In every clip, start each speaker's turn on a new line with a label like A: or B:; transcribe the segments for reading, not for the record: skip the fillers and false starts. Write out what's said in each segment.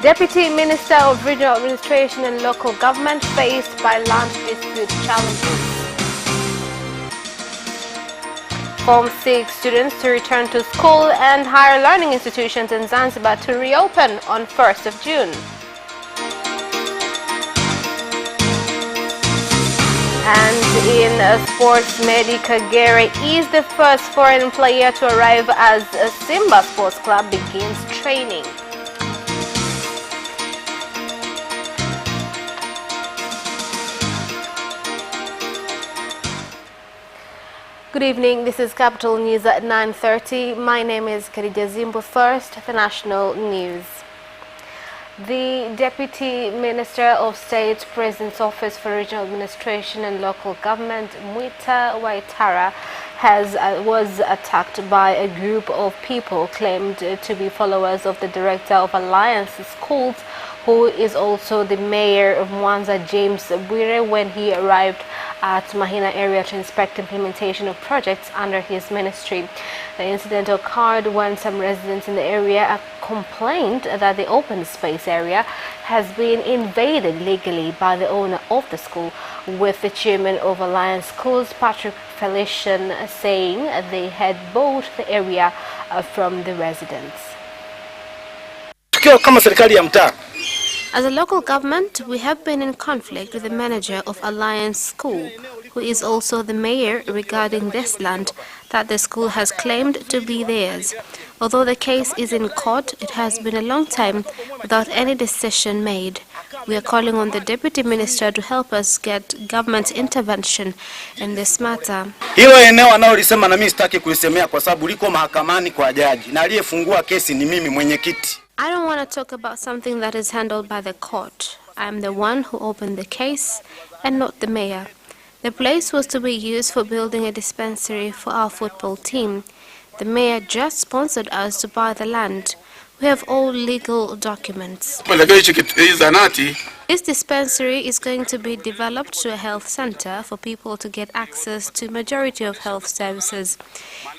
A: Deputy Minister of Regional Administration and Local Government faced by land dispute challenges. Form 6 students to return to school and higher learning institutions in Zanzibar to reopen on 1st of June. And in sports, Mehdi Kagere is the first foreign player to arrive as a Simba Sports Club begins training. Good evening, this is Capital News at 9:30. My name is Khadija Zimbo. First, the national news. The Deputy Minister of State, President's Office for Regional Administration and Local Government, Mwita Waitara, was attacked by a group of people claimed to be followers of the Director of Alliance Schools, who is also the Mayor of MWANZA, James Bwire, when he arrived at Mahina area to inspect implementation of projects under his ministry. The incident occurred when some residents in the area complained that the open space area has been invaded legally by the owner of the school, with the chairman of Alliance Schools, Patrick Felician, saying they had bought the area from the residents. As a local government, we have been in conflict with the manager of Alliance School, who is also the mayor, regarding this land that the school has claimed to be theirs. Although the case is in court, it has been a long time without any decision made. We are calling on the Deputy Minister to help us get government intervention in this matter.
B: Hilo eneo analolisema na mimi sitaki kulisemea kwa sababu liko mahakamani kwa jaji na aliyefungua kesi ni mimi mwenyekiti.
A: I don't want to talk about something that is handled by the court. I am the one who opened the case and not the mayor. The place was to be used for building a dispensary for our football team. The mayor just sponsored us to buy the land. We have all legal documents. This dispensary is going to be developed to a health center for people to get access to majority of health services.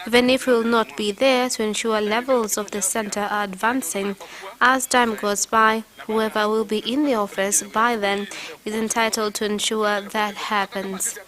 A: Even if we will not be there to ensure levels of the center are advancing, as time goes by, whoever will be in the office by then is entitled to ensure that happens.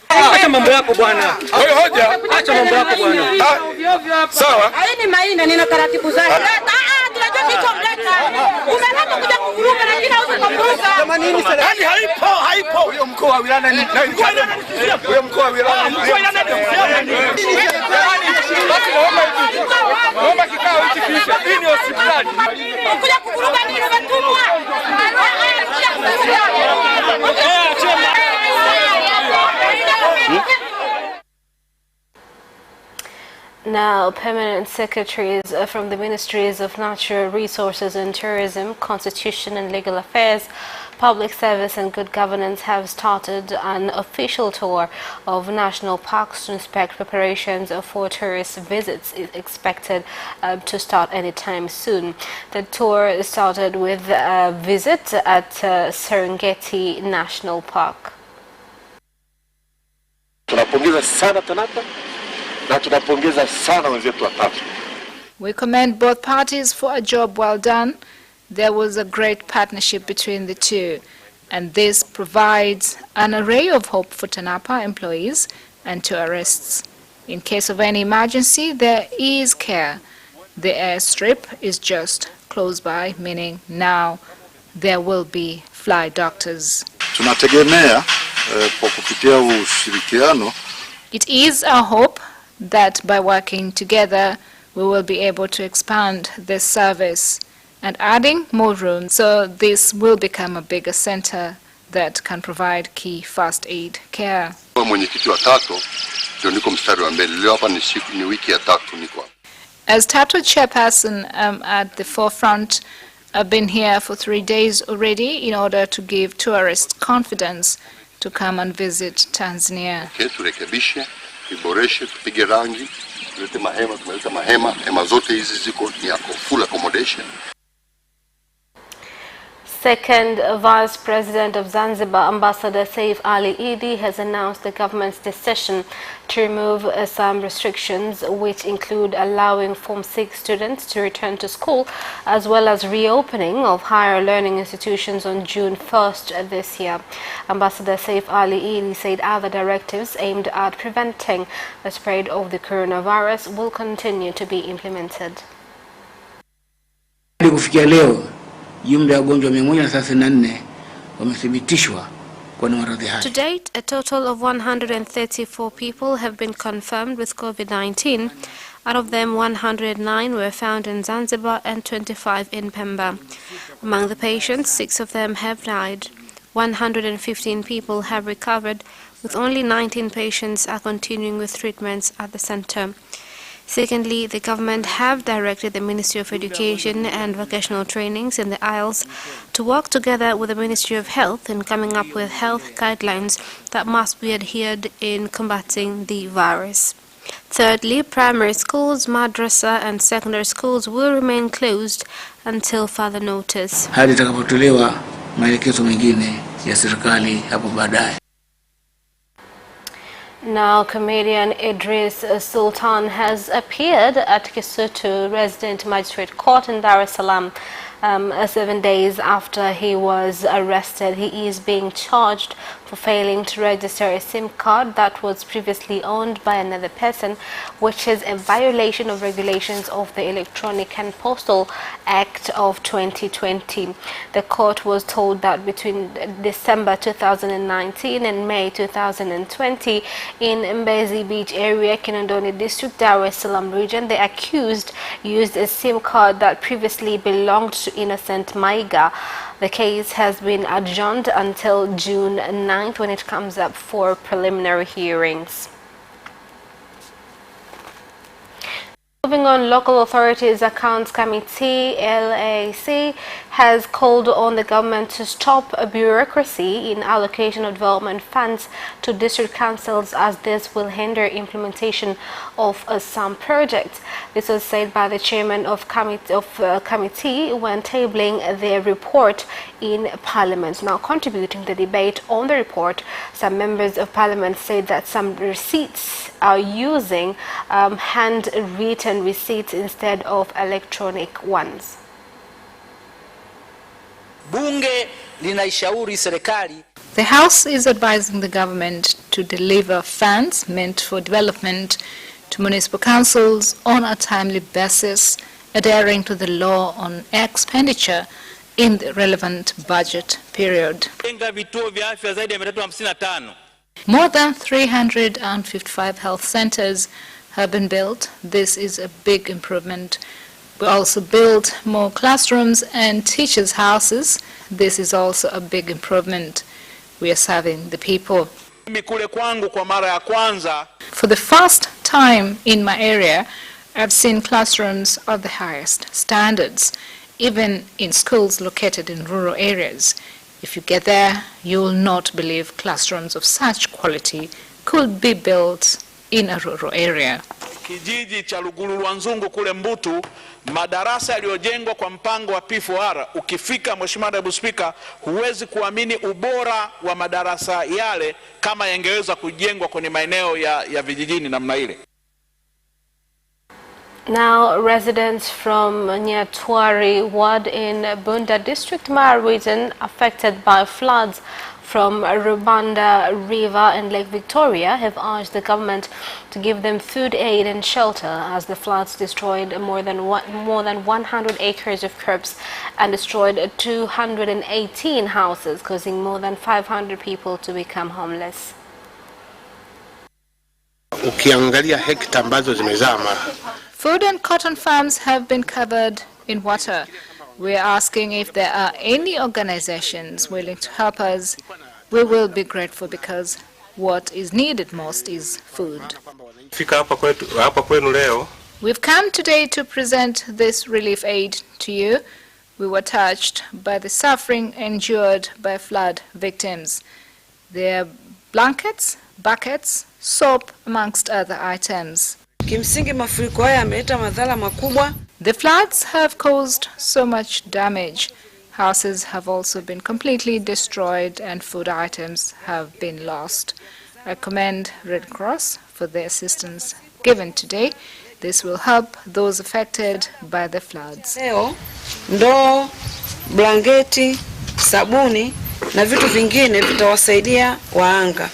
A: Now, permanent secretaries from the Ministries of Natural Resources and Tourism, Constitution and Legal Affairs, Public Service and Good Governance have started an official tour of national parks to inspect preparations for tourist visits expected to start anytime soon. The tour started with a visit at Serengeti National Park.
C: We commend both parties for a job well done. There was a great partnership between the two, and this provides an array of hope for TANAPA employees and tourists. In case of any emergency, there is care. The airstrip is just close by, meaning now there will be fly doctors. It is our hope that by working together, we will be able to expand this service and adding more rooms, so this will become a bigger center that can provide key first aid care. As Tatu chairperson, at the forefront, I've been here for 3 days already in order to give tourists confidence to come and visit Tanzania.
A: Second Vice President of Zanzibar, Ambassador Saif Ali Idi, has announced the government's decision to remove some restrictions, which include allowing Form 6 students to return to school, as well as reopening of higher learning institutions on June 1st this year. Ambassador Saif Ali Idi said other directives aimed at preventing the spread of the coronavirus will continue to be implemented.
D: Jumla ya wagonjwa 134 wamethibitishwa kwa maradhi haya.
A: To date, a total of 134 people have been confirmed with COVID-19. Out of them, 109 were found in Zanzibar and 25 in Pemba. Among the patients, 6 of them have died. 115 people have recovered, with only 19 patients are continuing with treatments at the center. Secondly, the government have directed the Ministry of Education and Vocational Trainings in the Isles to work together with the Ministry of Health in coming up with health guidelines that must be adhered in combating the virus. Thirdly, primary schools, madrasa and secondary schools will remain closed until further notice.
D: Hadi itakapotolewa maelekezo mengine ya serikali hapo baadaye.
A: Now, comedian Idris Sultan has appeared at Kisutu Resident Magistrate Court in Dar es Salaam 7 days after he was arrested. He is being charged for failing to register a SIM card that was previously owned by another person, which is a violation of regulations of the Electronic and Postal Act of 2020. The court was told that between December 2019 and May 2020 in Mbezi Beach area, Kinondoni District, Dar es Salaam region, the accused used a SIM card that previously belonged to Innocent Maiga. The case has been adjourned until June 9th when it comes up for preliminary hearings. Moving on, Local Authorities Accounts Committee (LAC) has called on the government to stop bureaucracy in allocation of development funds to district councils, as this will hinder implementation of some projects. This was said by the chairman of committee when tabling their report in Parliament. Now, contributing to the debate on the report, some members of Parliament said that some receipts are using handwritten receipts instead of electronic ones.
E: Bunge linaishauri serikali.
C: The House is advising the government to deliver funds meant for development to municipal councils on a timely basis, adhering to the law on expenditure in the relevant budget period. More than 355 health centers have been built. This is a big improvement. We also built more classrooms and teachers' houses. This is also a big improvement. We are serving the people. For the first time in my area, I've seen classrooms of the highest standards, even in schools located in rural areas. If you get there, you will not believe classrooms of such quality could be built in a rural area.
F: Kijiji cha Lugululwanzungu kule Mbutu, madarasa yaliyojengwa kwa mpango wa P4R, ukifika Mheshimiwa Naibu Spika, huwezi kuamini ubora wa madarasa yale kama yangeweza kujengwa kwenye maeneo ya vijijini namna ile.
A: Now, residents from Nyatwari ward in Bunda District, Mara region, affected by floods from Rubanda River and Lake Victoria, have urged the government to give them food aid and shelter, as the floods destroyed more than 100 acres of crops and destroyed 218 houses, causing more than 500 people to become homeless.
G: Ukiangalia hekta ambazo zimezama.
C: Food and cotton farms have been covered in water. We are asking if there are any organizations willing to help us. We will be grateful, because what is needed most is food. We've come today to present this relief aid to you. We were touched by the suffering endured by flood victims. There are blankets, buckets, soap, amongst other items.
H: Kimsingi mafuriko haya yameleta madhara makubwa.
C: The floods have caused so much damage. Houses have also been completely destroyed and food items have been lost. I commend Red Cross for the assistance given today. This will help those affected by the floods.
H: Leo ndoo, blanketi, sabuni na vitu vingine vitawasaidia waanga.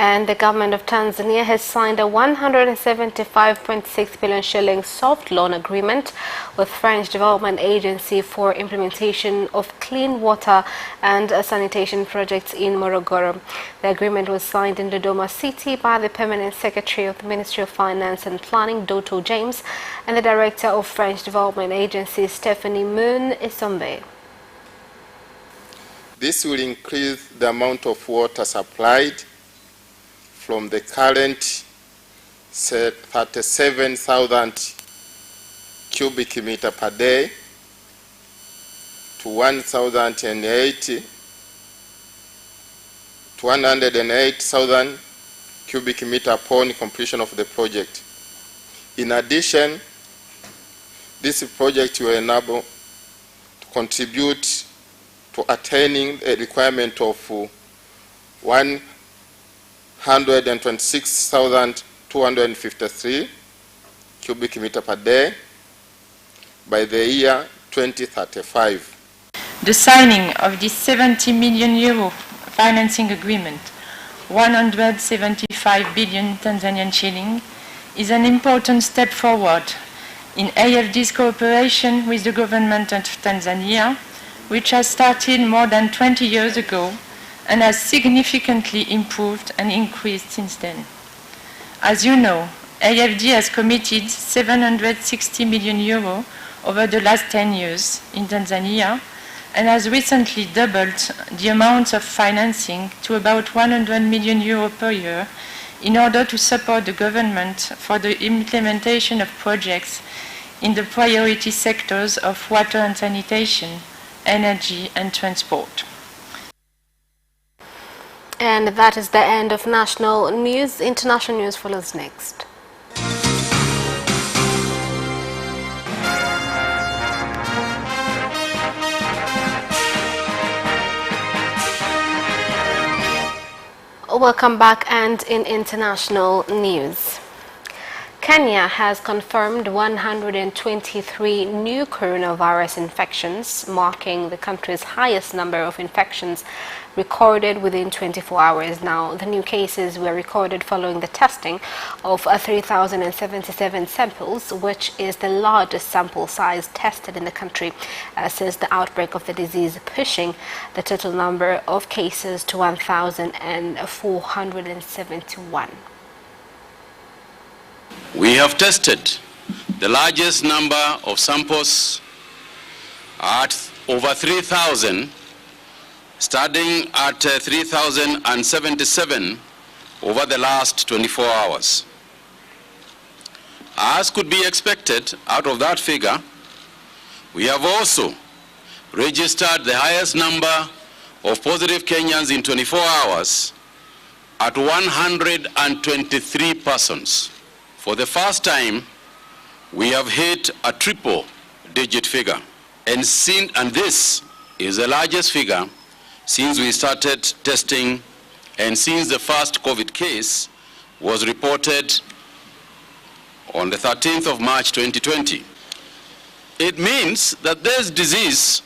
A: And the government of Tanzania has signed a 175.6 billion shilling soft loan agreement with French Development Agency for implementation of clean water and sanitation projects in Morogoro. The agreement was signed in Dodoma City by the Permanent Secretary of the Ministry of Finance and Planning, Dr. James, and the Director of French Development Agency, Stephanie Moon Isombe.
G: This will increase the amount of water supplied from the current 37,000 cubic meter per day to 108,000 cubic meter upon completion of the project. In addition, this project will enable to contribute to attaining a requirement of 126,253 cubic meter per day by the year 2035.
I: The signing of this 70 million euro financing agreement, 175 billion Tanzanian shilling, is an important step forward in AFD's cooperation with the government of Tanzania, which has started more than 20 years ago and has significantly improved and increased since then. As you know, AFD has committed 760 million euro over the last 10 years in Tanzania and has recently doubled the amount of financing to about 100 million euro per year in order to support the government for the implementation of projects in the priority sectors of water and sanitation, energy and transport.
A: And that is the end of national news. International news follows next. Welcome back, and in international news. Kenya has confirmed 123 new coronavirus infections, marking the country's highest number of infections recorded within 24 hours. Now, the new cases were recorded following the testing of 3,077 samples, which is the largest sample size tested in the country since the outbreak of the disease, pushing the total number of cases to 1,471.
J: We have tested the largest number of samples at over 3,000, starting at 3,077 over the last 24 hours. As could be expected out of that figure, we have also registered the highest number of positive Kenyans in 24 hours at 123 persons. For the first time, we have hit a triple-digit figure, and this is the largest figure since we started testing and since the first COVID case was reported on the 13th of March 2020. It means that this disease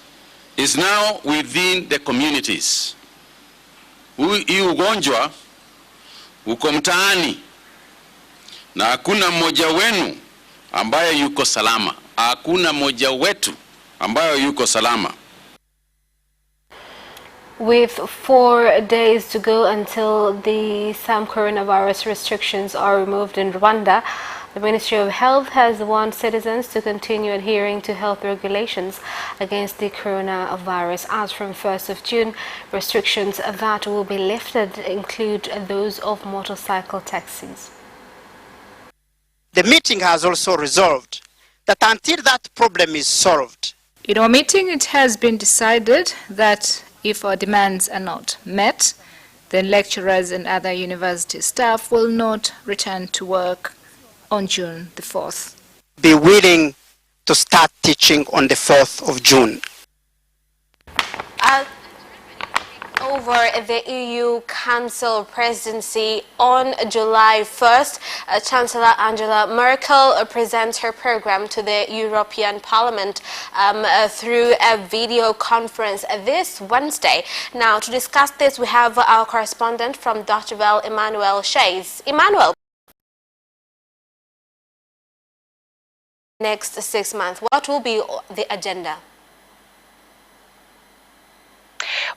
J: is now within the communities. Hii ugonjwa uko mtaani na hakuna mmoja wenu ambaye yuko salama. Hakuna mmoja wetu ambaye yuko salama.
A: With 4 days to go until some coronavirus restrictions are removed in Rwanda, the Ministry of Health has warned citizens to continue adhering to health regulations against the coronavirus. As from 1st of June, restrictions that will be lifted include those of motorcycle taxis.
K: The meeting has also resolved that until that problem is solved.
C: In our meeting, it has been decided that if our demands are not met, then lecturers and other university staff will not return to work on June the 4th.
K: Be willing to start teaching on the 4th of June.
A: Over the EU Council presidency on July 1st, Chancellor Angela Merkel presents her program to the European Parliament through a video conference this Wednesday. Now, to discuss this, we have our correspondent from Dutch Welle, Emmanuel Shays. Emmanuel, next 6 months, what will be the agenda?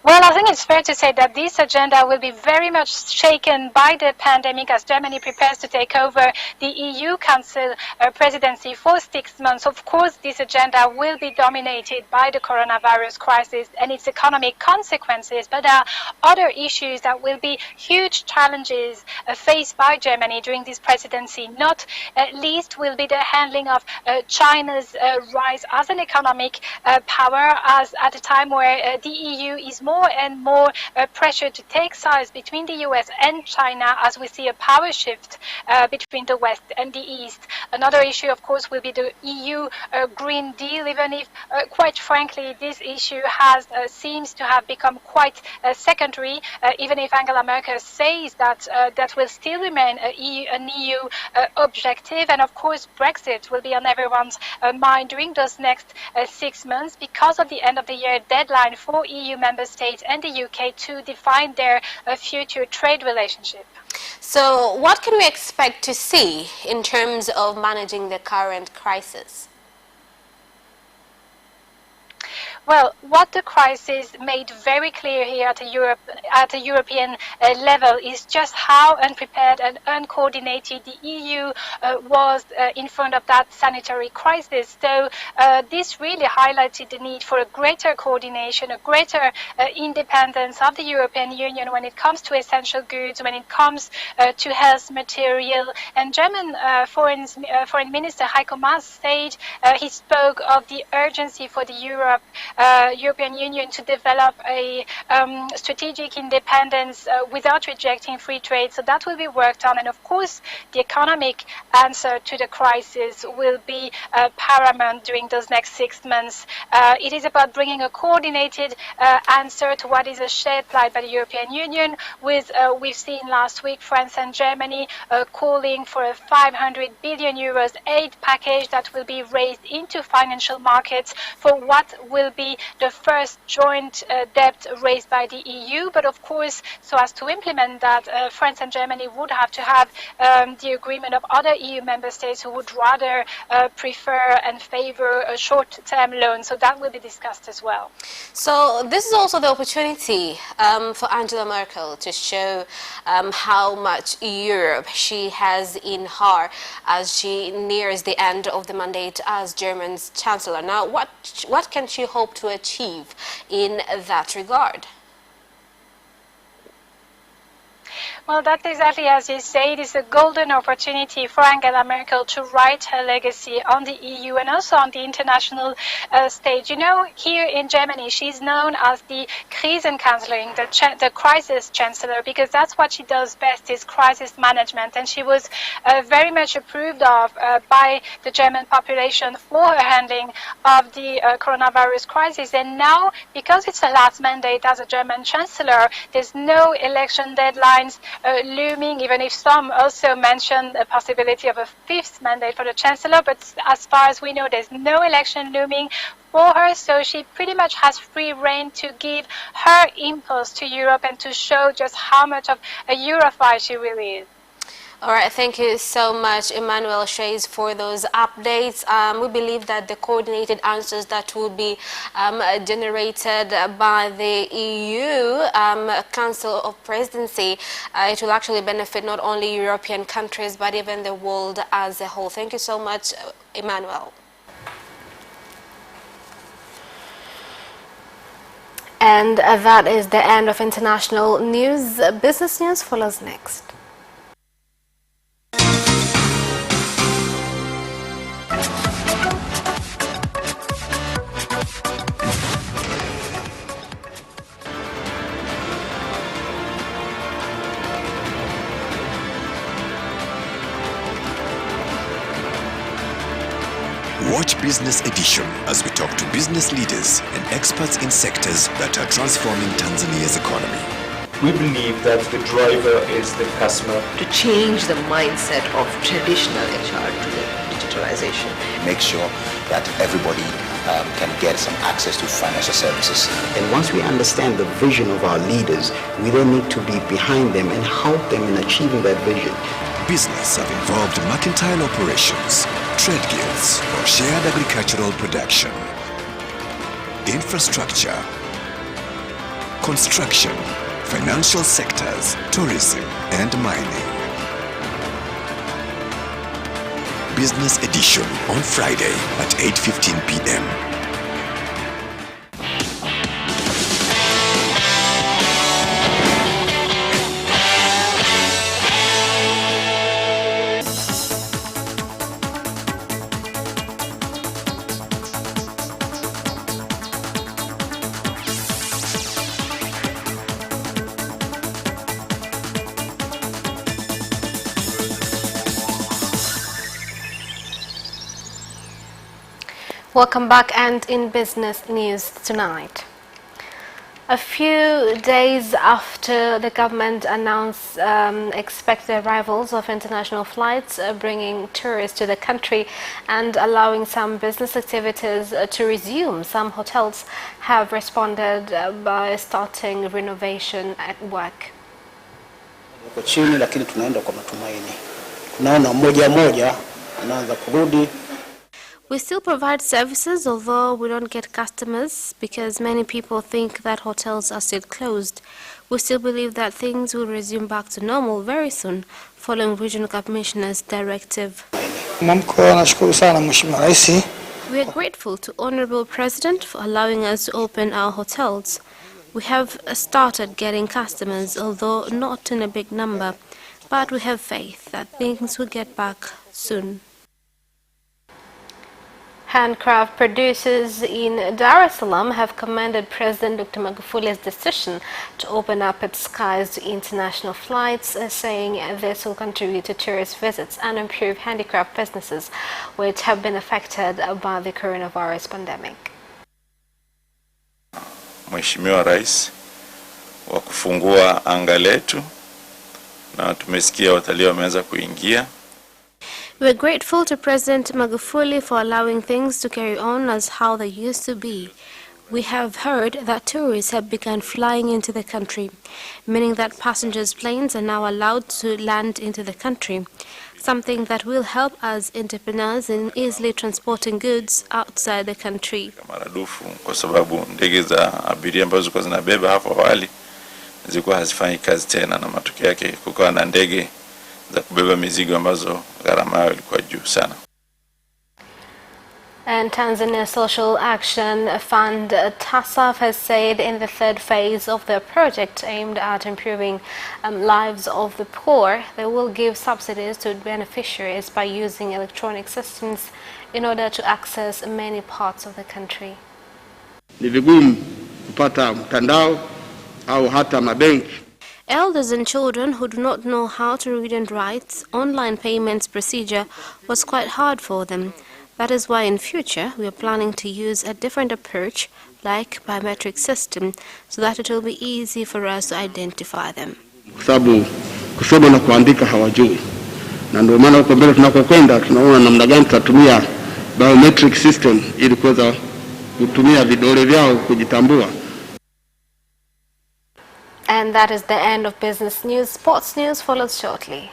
L: Well, I think it's fair to say that this agenda will be very much shaken by the pandemic as Germany prepares to take over the EU Council presidency for 6 months. Of course, this agenda will be dominated by the coronavirus crisis and its economic consequences, but there are other issues that will be huge challenges faced by Germany during this presidency. Not least will be the handling of China's rise as an economic power, as at a time where the EU is more and more pressure to take sides between the US and China, as we see a power shift between the West and the East. Another issue, of course, will be the EU Green Deal, even if, quite frankly, this issue seems to have become quite secondary, even if Angela Merkel says that that will still remain an EU objective. And of course, Brexit will be on everyone's mind during those next 6 months because of the end of the year deadline for EU member states and the UK to define their future trade relationship.
A: So what can we expect to see in terms of managing the current crisis?
L: Well, what the crisis made very clear here at a European level is just how unprepared and uncoordinated the EU was in front of that sanitary crisis. So this really highlighted the need for a greater coordination, a greater independence of the European Union when it comes to essential goods, when it comes to health material. And German Foreign Minister Heiko Maas said he spoke of the urgency for the European Union to develop a strategic independence without rejecting free trade. So that will be worked on. And of course, the economic answer to the crisis will be paramount during those next 6 months. It is about bringing a coordinated answer to what is a shared plight by the European Union, with, we've seen last week, France and Germany calling for a 500 billion euros aid package that will be raised into financial markets for what will be the first joint debt raised by the EU. But of course, so as to implement that, France and Germany would have to have the agreement of other EU member states who would rather prefer and favor a short-term loan. So that will be discussed as well.
A: So this is also the opportunity for Angela Merkel to show how much Europe she has in her as she nears the end of the mandate as German's Chancellor. Now, what can she hope to achieve in that regard?
L: Well, that's exactly as you say. It is a golden opportunity for Angela Merkel to write her legacy on the EU and also on the international stage. You know, here in Germany, she's known as the Krisenkanzlerin, the crisis chancellor, because that's what she does best, is crisis management. And she was very much approved of by the German population for her handling of the coronavirus crisis. And now, because it's her last mandate as a German chancellor, there's no election deadlines looming, even if some also mentioned the possibility of a 5th mandate for the Chancellor. But as far as we know, there's no election looming for her, so she pretty much has free rein to give her impulse to Europe and to show just how much of a Europhile she really is.
A: All right, thank you so much, Emmanuel Shays, for those updates. We believe that the coordinated answers that will be generated by the EU Council of Presidency, it will actually benefit not only European countries, but even the world as a whole. Thank you so much, Emmanuel. And that is the end of international news. Business news follows next.
M: What Watch Business Edition as we talk to business leaders and experts in sectors that are transforming Tanzania's economy.
N: We believe that the driver is the customer.
O: To change the mindset of traditional HR to the digitalization.
P: Make sure that everybody can get some access to financial services.
Q: And once we understand the vision of our leaders, we then need to be behind them and help them in achieving that vision.
M: Business have involved mercantile operations, trade guilds, or shared agricultural production. Infrastructure, construction, financial sectors, tourism, and mining. Business Edition on Friday at 8:15 p.m.
A: Welcome back, and in business news tonight. A few days after the government announced expected arrivals of international flights bringing tourists to the country and allowing some business activities to resume, some hotels have responded by starting renovation at work.
R: Chini lakini tunaenda kwa matumaini. Tunaona mmoja anaanza kurudi.
A: We still provide services, although we don't get customers because many people think that hotels are still closed. We still believe that things will resume back to normal very soon, following Regional Commissioner's directive.
R: We
A: are grateful to Honorable President for allowing us to open our hotels. We have started getting customers, although not in a big number, but we have faith that things will get back soon. Handcraft producers in Dar es Salaam have commended President Dr. Magufuli's decision to open up its skies to international flights, saying this will contribute to tourist visits and improve handicraft businesses which have been affected by the coronavirus pandemic.
S: Mheshimiwa Rais wa kufungua anga letu, na tumesikia watalii wameanza kuingia.
A: We are grateful to President Magufuli for allowing things to carry on as how they used to be. We have heard that tourists have begun flying into the country, meaning that passengers' planes are now allowed to land into the country, something that will help us entrepreneurs in easily transporting goods outside the country.
S: Maradufu kwa sababu ndege za abiria ambazo zilikuwa zinabeba hapo awali zilikuwa hazifanyi kazi tena, na matokeo yake kukawa na ndege za kubeba mizigo ambazo gharama yao ilikuwa juu sana.
A: And Tanzania Social Action Fund TASAF has said in the third phase of their project aimed at improving lives of the poor, they will give subsidies to beneficiaries by using electronic systems in order to access many parts of the country.
R: Ni vigumu kupata mtandao au hata mabenki.
A: Elders and children who do not know how to read and write, online payments procedure was quite hard for them. That is why in future we are planning to use a different approach like biometric system so that it will be easy for us to identify them.
R: Kwa sababu kusoma na kuandika hawajui. Na ndio maana huko mbele tunakokwenda tunaona namna gani tutatumia biometric system ili kuweza kutumia vidole vyao kujitambua.
A: And that is the end of business news. Sports news follows shortly.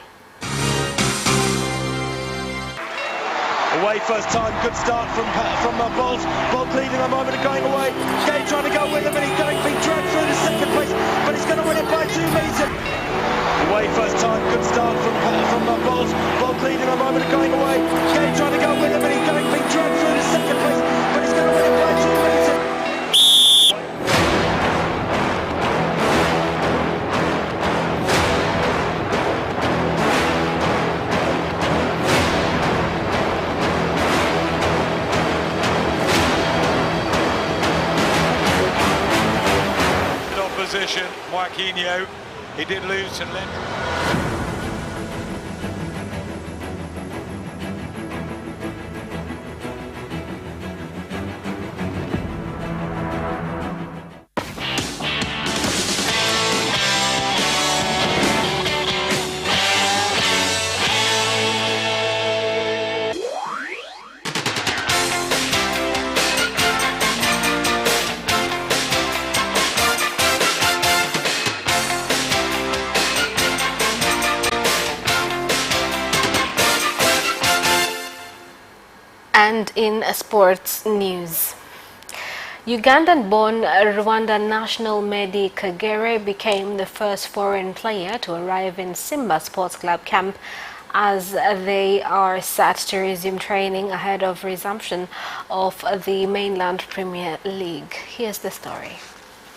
T: Away first time, good start from Bolt. Bolt leading a moment of going away. Gay trying to go with him, and he's going to be dragged through to second place, but he's going to win it by 2 meters. Away first time, good start from Bolt. Bolt leading a moment of going away. Gay trying to go with him, and he's going to be dragged through to second place, but he's going to win it by 2 meters. Opposition, Joaquinho, he did lose to Len.
A: And in sports news, Ugandan-born Rwandan national Medi Kagere became the first foreign player to arrive in Simba Sports Club camp as they are set to resume training ahead of resumption of the mainland Premier League. Here's the story.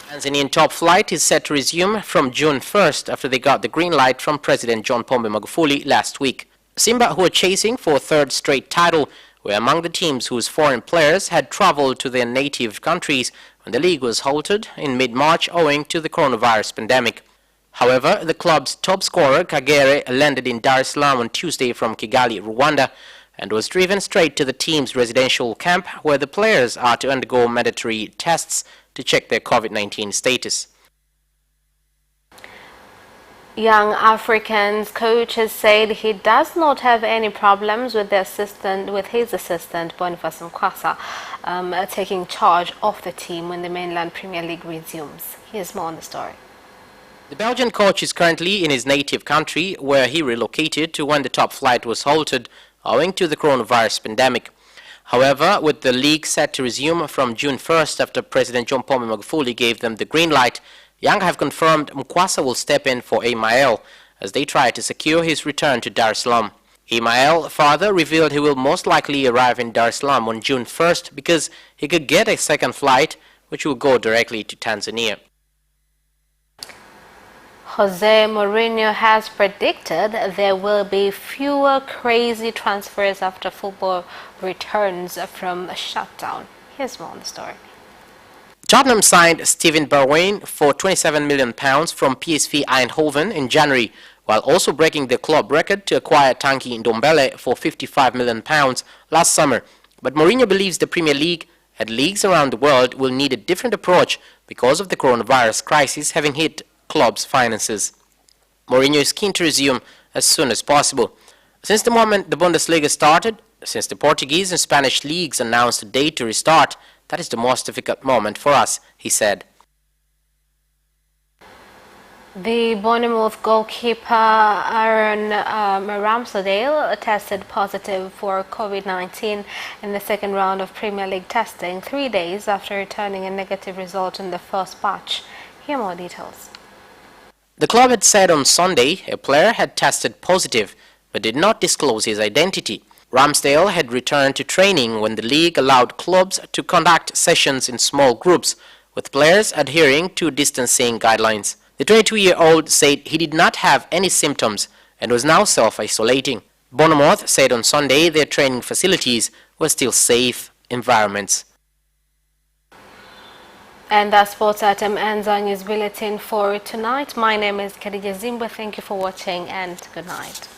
U: Tanzanian top flight is set to resume from June 1st after they got the green light from President John Pombe Magufuli last week. Simba, who are chasing for a third straight title, were among the teams whose foreign players had traveled to their native countries when the league was halted in mid-March owing to the coronavirus pandemic. However, the club's top scorer, Kagere, landed in Dar es Salaam on Tuesday from Kigali, Rwanda, and was driven straight to the team's residential camp where the players are to undergo mandatory tests to check their COVID-19 status.
A: Young Africans coach has said he does not have any problems with his assistant Boniface Mkwasa taking charge of the team when the mainland Premier League resumes. Here's more on the story.
U: The Belgian coach is currently in his native country where he relocated to when the top flight was halted owing to the coronavirus pandemic. However, with the league set to resume from June 1st after President John Pombe Magufuli gave them the green light, Young have confirmed Mkwasa will step in for Ismael as they try to secure his return to Dar es Salaam. Ismael further revealed he will most likely arrive in Dar es Salaam on June 1st because he could get a second flight which will go directly to Tanzania.
A: Jose Mourinho has predicted there will be fewer crazy transfers after football returns from a shutdown. Here's more on the story.
U: Tottenham signed Steven Bergwijn for £27 million from PSV Eindhoven in January, while also breaking the club record to acquire Tanguy Ndombele for £55 million last summer. But Mourinho believes the Premier League and leagues around the world will need a different approach because of the coronavirus crisis having hit clubs' finances. Mourinho is keen to resume as soon as possible. Since the moment the Bundesliga started, since the Portuguese and Spanish leagues announced a date to restart, that is the most difficult moment for us, he said.
A: The Bournemouth goalkeeper Aaron Ramsdale tested positive for COVID-19 in the second round of Premier League testing 3 days after returning a negative result in the first batch. Here are more details.
U: The club had said on Sunday a player had tested positive but did not disclose his identity. Ramsdale had returned to training when the league allowed clubs to conduct sessions in small groups, with players adhering to distancing guidelines. The 22-year-old said he did not have any symptoms and was now self-isolating. Bournemouth said on Sunday their training facilities were still safe environments.
A: And that's sports at MWANZA News Bulletin for tonight. My name is Khadija Zimba. Thank you for watching and good night.